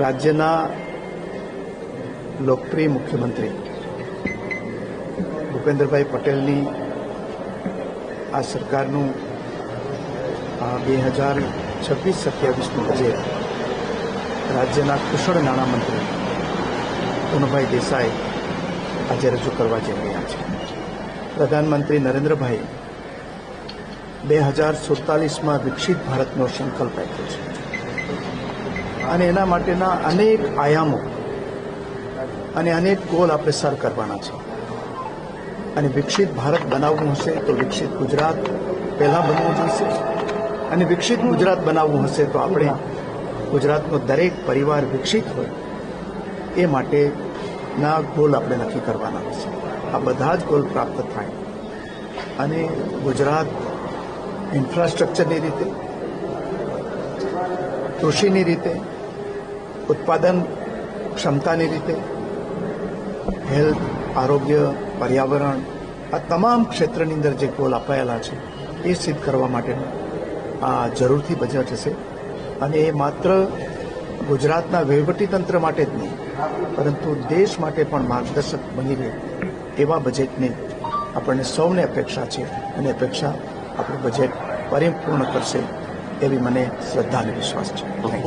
રાજ્યના લોકપ્રિય મુખ્યમંત્રી ભૂપેન્દ્રભાઈ પટેલની આ સરકારનું 2026-27નું બજેટ રાજ્યના કુશળ નાણામંત્રી કનુભાઈ દેસાઈ આજે રજૂ કરવા જઈ રહ્યા છે. પ્રધાનમંત્રી નરેન્દ્રભાઈ 2047માં વિકસિત ભારતનો સંકલ્પ આપ્યો છે અને એના માટેના અનેક આયામો અને અનેક ગોલ આપણે સર કરવાના છે. અને વિકસિત ભારત બનાવવું હશે તો વિકસિત ગુજરાત પહેલાં બનવું જોઈશે અને વિકસિત ગુજરાત બનાવવું હશે તો આપણે ગુજરાતનો દરેક પરિવાર વિકસિત હોય એ માટેના ગોલ આપણે નક્કી કરવાના હશે. આ બધા જ ગોલ પ્રાપ્ત થાય અને ગુજરાત ઇન્ફ્રાસ્ટ્રક્ચરની રીતે, કૃષિની રીતે, ઉત્પાદન ક્ષમતાની રીતે, હેલ્થ, આરોગ્ય, પર્યાવરણ, આ તમામ ક્ષેત્રની અંદર જે ગોલ અપાયેલા છે એ સિદ્ધ કરવા માટેનું આ જરૂરથી બજેટ હશે. અને એ માત્ર ગુજરાતના વહીવટીતંત્ર માટે જ નહીં પરંતુ દેશ માટે પણ માર્ગદર્શક બની રહે એવા બજેટની આપણને સૌને અપેક્ષા છે અને અપેક્ષા આપણું બજેટ પરિપૂર્ણ કરશે એવી મને શ્રદ્ધા અને વિશ્વાસ છે. Thank you.